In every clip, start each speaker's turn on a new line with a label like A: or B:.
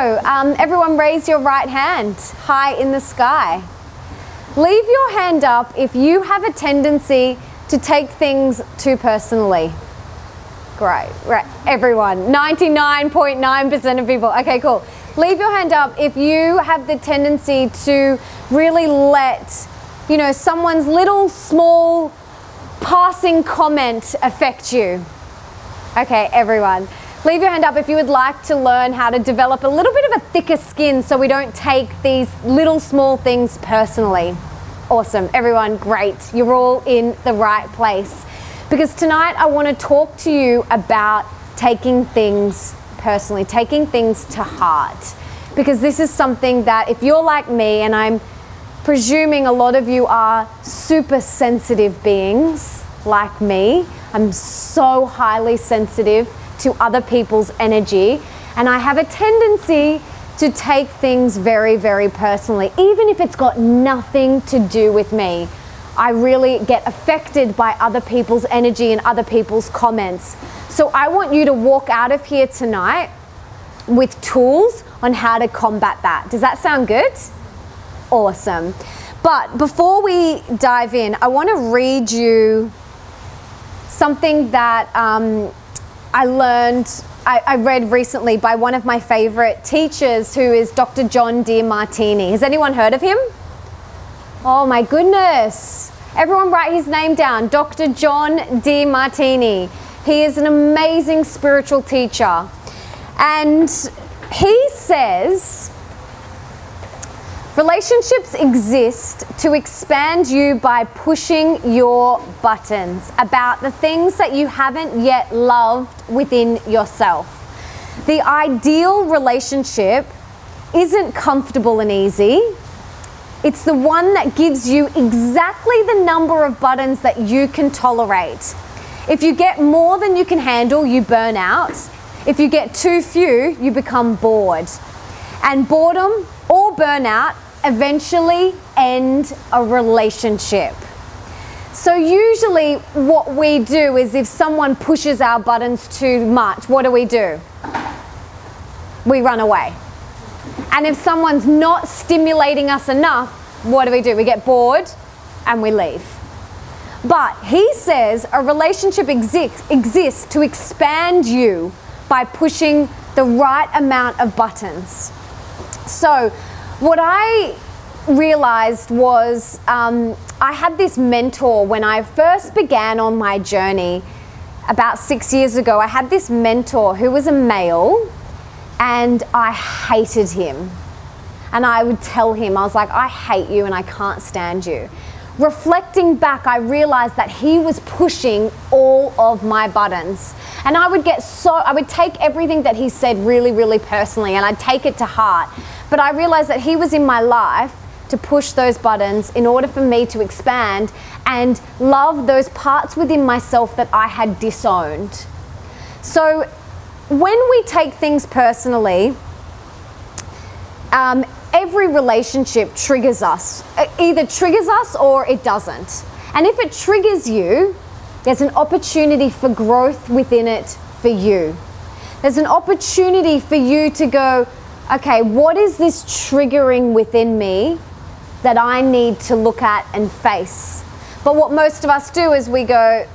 A: Everyone raise your right hand high in the sky. Leave your hand up if you have a tendency to take things too personally. Great, right, everyone, 99.9% of people. Okay, cool. Leave your hand up if you have the tendency to really let, someone's little small passing comment affect you. Okay, everyone. Leave your hand up if you would like to learn how to develop a little bit of a thicker skin so we don't take these little small things personally. Awesome, everyone, great. You're all in the right place. Because tonight I want to talk to you about taking things personally, taking things to heart. Because this is something that if you're like me, and I'm presuming a lot of you are super sensitive beings like me, I'm so highly sensitive to other people's energy, and I have a tendency to take things very, very personally, even if it's got nothing to do with me. I really get affected by other people's energy and other people's comments. So I want you to walk out of here tonight with tools on how to combat that. Does that sound good? Awesome. But before we dive in, I want to read you something that I read recently by one of my favorite teachers, who is Dr. John Demartini. Has anyone heard of him? Oh my goodness. Everyone write his name down. Dr. John Demartini. He is an amazing spiritual teacher. And he says, relationships exist to expand you by pushing your buttons about the things that you haven't yet loved within yourself. The ideal relationship isn't comfortable and easy. It's the one that gives you exactly the number of buttons that you can tolerate. If you get more than you can handle, you burn out. If you get too few, you become bored. And boredom or burnout eventually end a relationship. So usually what we do is, if someone pushes our buttons too much, what do? We run away. And if someone's not stimulating us enough, what do? We get bored and we leave. But he says a relationship exists to expand you by pushing the right amount of buttons. So what I realized was I had this mentor when I first began on my journey about 6 years ago. I had this mentor who was a male, and I hated him. And I would tell him, I was like, I hate you and I can't stand you. Reflecting back, I realized that he was pushing all of my buttons. And I would take everything that he said really, really personally, and I'd take it to heart. But I realized that he was in my life to push those buttons in order for me to expand and love those parts within myself that I had disowned. So when we take things personally, every relationship triggers us. It either triggers us or it doesn't. And if it triggers you, there's an opportunity for growth within it for you. There's an opportunity for you to go, okay, what is this triggering within me that I need to look at and face? But what most of us do is we go,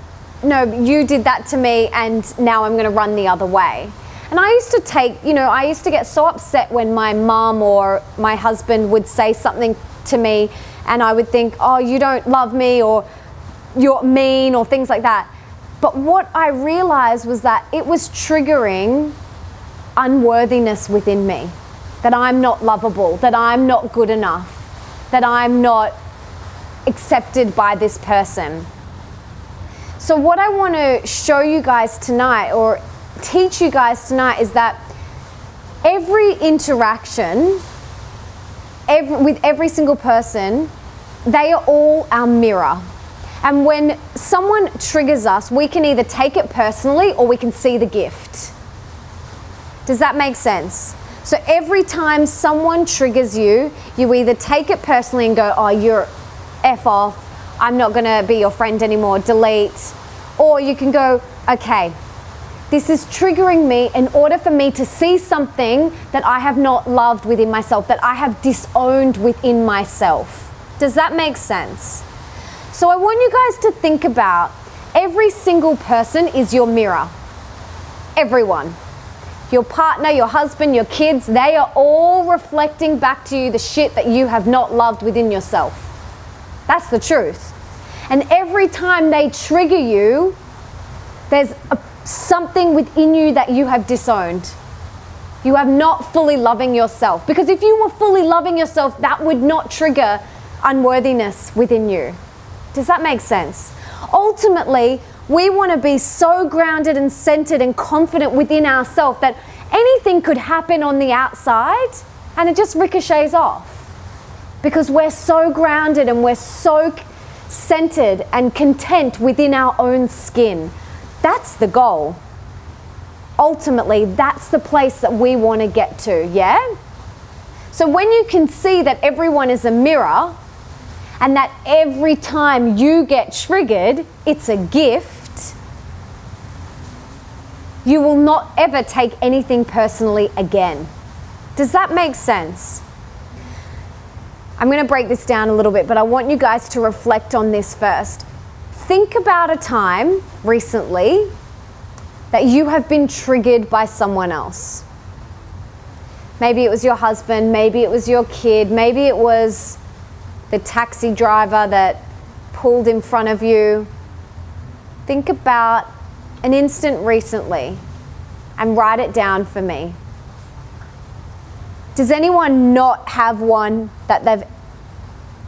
A: no, you did that to me and now I'm going to run the other way. And I used to get so upset when my mom or my husband would say something to me, and I would think, oh, you don't love me, or you're mean, or things like that. But what I realized was that it was triggering unworthiness within me, that I'm not lovable, that I'm not good enough, that I'm not accepted by this person. So what I want to show you guys tonight, or teach you guys tonight, is that every interaction with every single person, they are all our mirror. And when someone triggers us, we can either take it personally or we can see the gift. Does that make sense? So every time someone triggers you, you either take it personally and go, oh, you're F off, I'm not going to be your friend anymore, delete. Or you can go, okay, This is triggering me in order for me to see something that I have not loved within myself, that I have disowned within myself. Does that make sense? So I want you guys to think about every single person is your mirror. Everyone. Your partner, your husband, your kids, they are all reflecting back to you the shit that you have not loved within yourself. That's the truth. And every time they trigger you, there's something within you that you have disowned. You have not fully loving yourself. Because if you were fully loving yourself, that would not trigger unworthiness within you. Does that make sense? Ultimately, we want to be so grounded and centered and confident within ourselves that anything could happen on the outside and it just ricochets off. Because we're so grounded and we're so centered and content within our own skin. That's the goal. Ultimately, that's the place that we want to get to, yeah? So when you can see that everyone is a mirror and that every time you get triggered, it's a gift, you will not ever take anything personally again. Does that make sense? I'm going to break this down a little bit, but I want you guys to reflect on this first. Think about a time recently that you have been triggered by someone else. Maybe it was your husband, maybe it was your kid, maybe it was the taxi driver that pulled in front of you. Think about an instant recently and write it down for me. Does anyone not have one that they've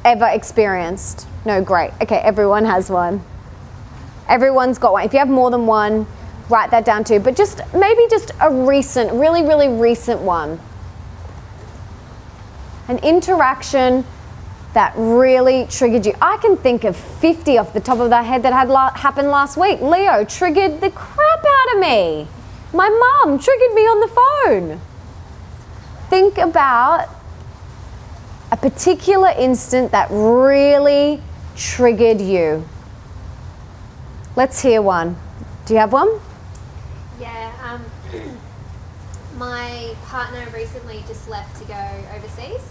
A: ever experienced? No, great. Okay, everyone has one. Everyone's got one. If you have more than one, write that down too. But maybe just a recent, really, really recent one. An interaction that really triggered you. I can think of 50 off the top of my head that had happened last week. Leo triggered the crap out of me. My mum triggered me on the phone. Think about a particular instant that really triggered you. Let's hear one. Do you have one?
B: Yeah, my partner recently just left to go overseas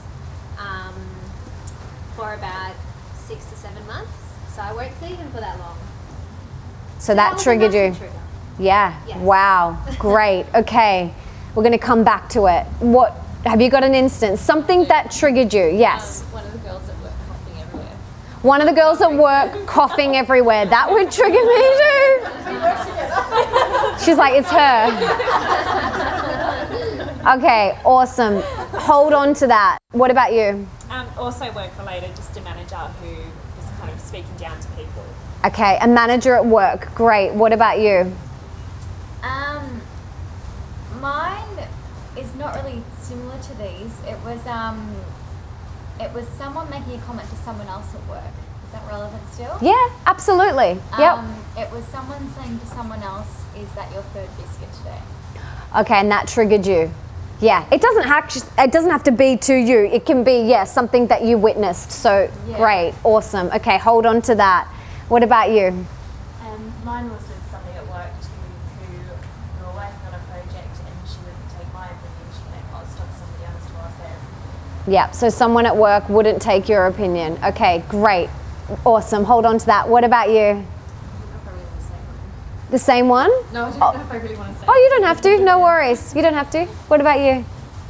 B: for about 6 to 7 months, so I won't see him for that long.
A: So that triggered you? Yeah. Yes. Wow. Great. Okay. We're going to come back to it. What have you got an instance? Something that triggered you? Yes.
C: One of the girls at work coughing everywhere.
A: One of the girls at work coughing everywhere. That would trigger me too. She's like, it's her. Okay, awesome. Hold on to that. What about you?
C: Also work related, just a manager who was kind of speaking down to people.
A: Okay, a manager at work. Great. What about you?
D: Mine is not really similar to these. It was someone making a comment to someone else at work. Is that relevant still?
A: Yeah, absolutely. Yep.
D: It was someone saying to someone else, "Is that your third biscuit today?"
A: Okay, and that triggered you. Yeah, it doesn't have to be to you. It can be, something that you witnessed. So Great, awesome. Okay, hold on to that. What about you?
E: Mine was with somebody at work who we were working on a project and she wouldn't take my opinion. She passed on to somebody else to ask them.
A: Yeah, so someone at work wouldn't take your opinion. Okay, great, awesome. Hold on to that. What about you? The same one?
C: No, I don't know if I really want to say.
A: Oh, you don't have to. No worries. You don't have to. What about you?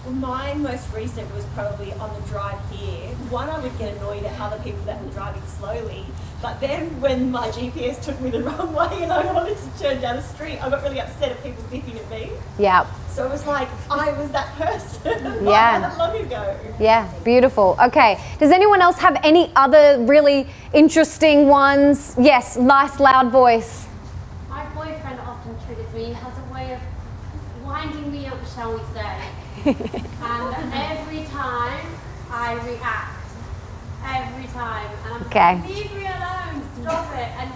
F: Well, my most recent was probably on the drive here. One, I would get annoyed at other people that were driving slowly. But then when my GPS took me the wrong way and I wanted to turn down the street, I got really upset at people beeping at me.
A: Yeah.
F: So it was like, I was that person.
A: Yeah.
F: Not long ago.
A: Yeah, beautiful. Okay. Does anyone else have any other really interesting ones? Yes, nice loud voice.
G: My boyfriend often triggers me. He has a way of winding me up, shall we say. And every time I react. Every time. And I'm
A: Okay.
G: like, leave me alone, stop it. And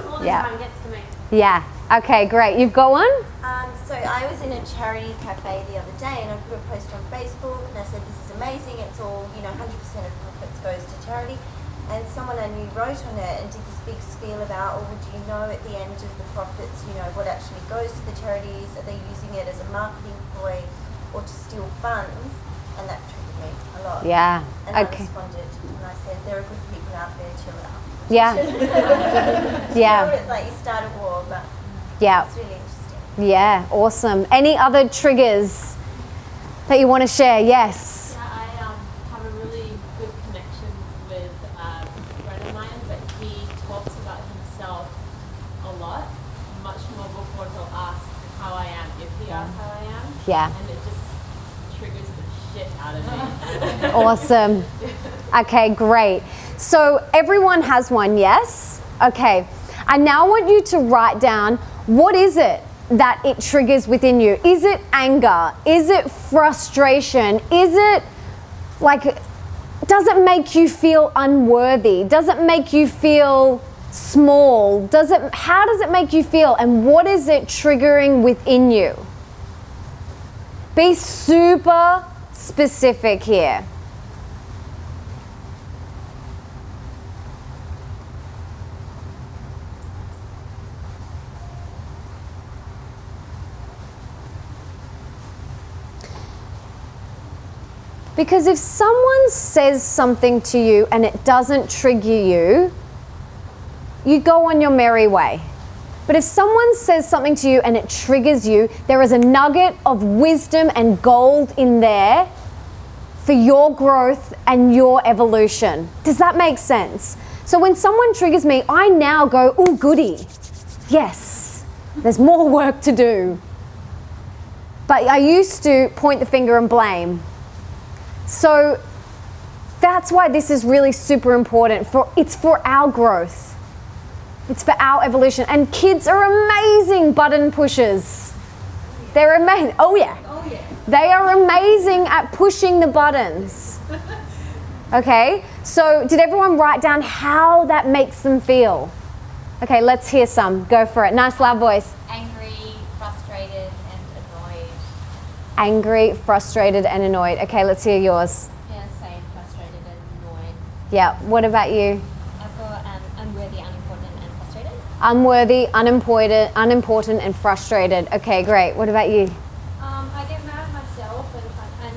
G: all the time gets to me.
A: Yeah. Okay, great. You've got one?
H: So I was in a charity cafe the other day and I put a post on Facebook and I said, this is amazing. It's all, 100% of profits goes to charity. and someone I knew wrote on it and did this big spiel about, oh, do you know at the end of the profits, you know, what actually goes to the charities? Are they using it as a marketing ploy or to steal funds? And that triggered me a lot.
A: Yeah.
H: And I
A: Okay.
H: responded and I said, there are good people out there, chill out.
A: Yeah. Yeah.
H: You know, it's like you start a war, but
A: Yeah.
H: it's really interesting.
A: Yeah. Awesome. Any other triggers that you want to share? Yes.
E: Yeah, I have a really good connection with a friend of mine, but he talks about himself a lot, much more before he'll ask how I am, if he asks how I am.
A: Yeah.
E: And it just triggers the shit out of me.
A: Awesome. Okay, great. So everyone has one, yes? Okay. I now want you to write down, what is it that it triggers within you? Is it anger? Is it frustration? Is it like, does it make you feel unworthy? Does it make you feel small? How does it make you feel? And what is it triggering within you? Be super specific here. Because if someone says something to you and it doesn't trigger you, you go on your merry way. But if someone says something to you and it triggers you, there is a nugget of wisdom and gold in there for your growth and your evolution. Does that make sense? So when someone triggers me, I now go, oh, goody. Yes, there's more work to do. But I used to point the finger and blame. So that's why this is really super important. It's for our growth. It's for our evolution. And kids are amazing button pushers. They're amazing. Oh yeah.
F: Oh yeah.
A: They are amazing at pushing the buttons. Okay, so did everyone write down how that makes them feel? Okay, let's hear some. Go for it. Nice loud voice.
D: Angry, frustrated, and annoyed.
A: Angry, frustrated, and annoyed. Okay, let's hear yours.
B: Yeah, same, frustrated and annoyed.
A: Yeah, what about you?
B: I've got unworthy, unimportant, and frustrated.
A: Unworthy, unimportant, and frustrated. Okay, great. What about you?
G: I get mad at myself and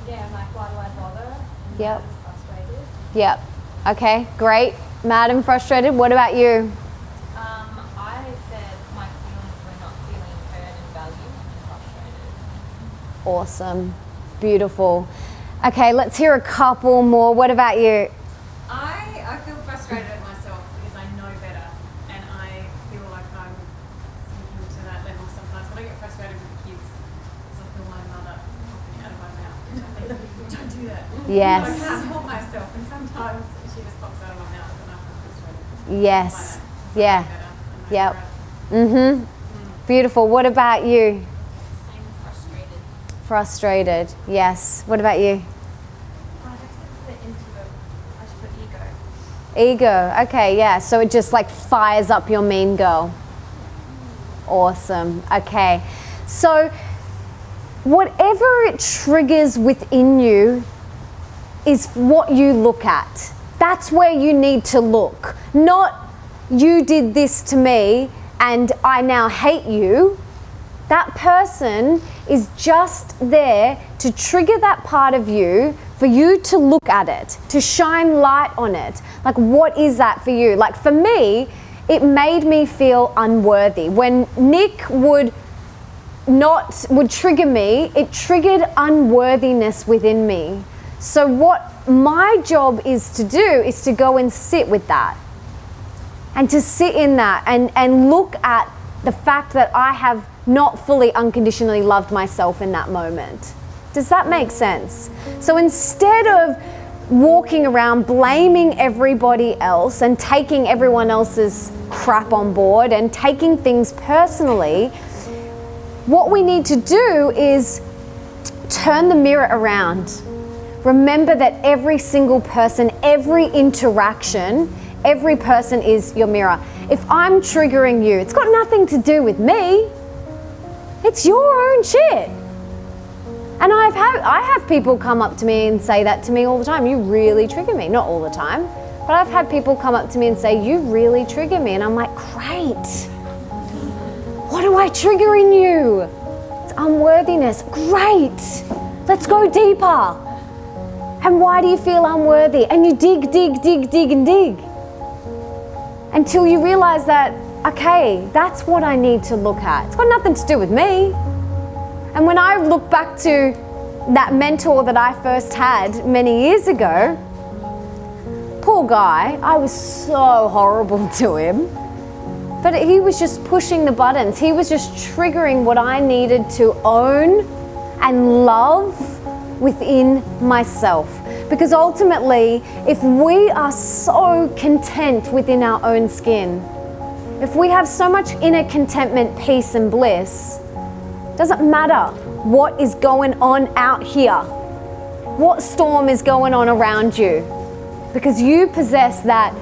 G: yeah, I'm like, why do I bother? And
A: Yep.
G: I'm frustrated.
A: Yep. Okay, great. Mad and frustrated. What about you?
D: I said my feelings were not feeling heard and valued and frustrated.
A: Awesome. Beautiful. Okay, let's hear a couple more. What about you?
C: I feel frustrated at myself because I know better, and I feel like I'm sinking to that level sometimes. When I get frustrated with the kids, because I feel my mother popping out of my mouth. Which I think, don't do that.
A: Yes.
C: I can't help myself, and sometimes she just pops out of my mouth, and I feel frustrated.
A: Yes.
C: By that, 'cause I
A: Yeah.
C: know better, and I
A: Yep.
C: know better.
A: Beautiful. What about you?
B: Same, frustrated.
A: Frustrated. Yes. What about you?
E: I have to put it into I should put ego.
A: Ego. Okay, yeah. So it just like fires up your mean girl. Awesome. Okay. So whatever it triggers within you is what you look at. That's where you need to look. Not you did this to me and I now hate you. That person is just there to trigger that part of you, for you to look at it, to shine light on it. Like, what is that for you? Like, for me, it made me feel unworthy. When Nick would trigger me, it triggered unworthiness within me. So what my job is to do is to go and sit with that, and to sit in that and look at the fact that I have not fully unconditionally loved myself in that moment. Does that make sense? So instead of walking around blaming everybody else and taking everyone else's crap on board and taking things personally, what we need to do is turn the mirror around. Remember that every single person, every interaction, every person is your mirror. If I'm triggering you, it's got nothing to do with me. It's your own shit. And I have people come up to me and say that to me all the time. You really trigger me. Not all the time, But I've had people come up to me and say, you really trigger me. And I'm like, great. What do I trigger in you? It's unworthiness. Great. Let's go deeper. And why do you feel unworthy? And you dig, dig, dig, dig, and dig. Until you realize that, okay, that's what I need to look at. It's got nothing to do with me. And when I look back to that mentor that I first had many years ago, poor guy, I was so horrible to him. But he was just pushing the buttons. He was just triggering what I needed to own and love within myself. Because ultimately, if we are so content within our own skin, if we have so much inner contentment, peace and bliss, doesn't matter what is going on out here, what storm is going on around you, because you possess that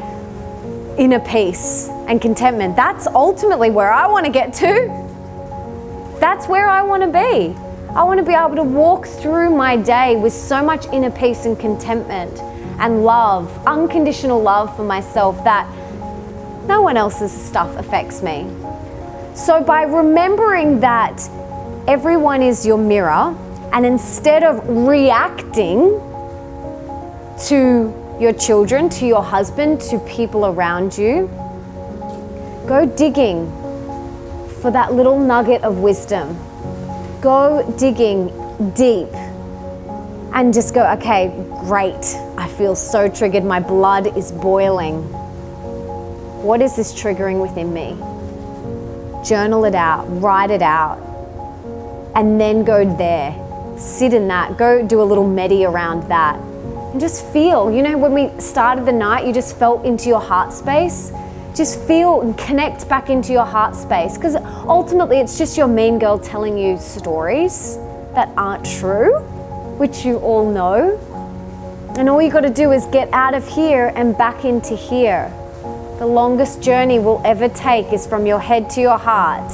A: inner peace and contentment. That's ultimately where I want to get to. That's where I want to be. I want to be able to walk through my day with so much inner peace and contentment and love, unconditional love for myself, that no one else's stuff affects me. So by remembering that everyone is your mirror, and instead of reacting to your children, to your husband, to people around you, go digging for that little nugget of wisdom. Go digging deep and just go, okay, great. I feel so triggered. My blood is boiling. What is this triggering within me? Journal it out, write it out, and then go there. Sit in that. Go do a little medi around that. And just feel, you know, when we started the night, you just felt into your heart space. Just feel and connect back into your heart space, because ultimately it's just your mean girl telling you stories that aren't true, which you all know. And all you got to do is get out of here and back into here. The longest journey we'll ever take is from your head to your heart.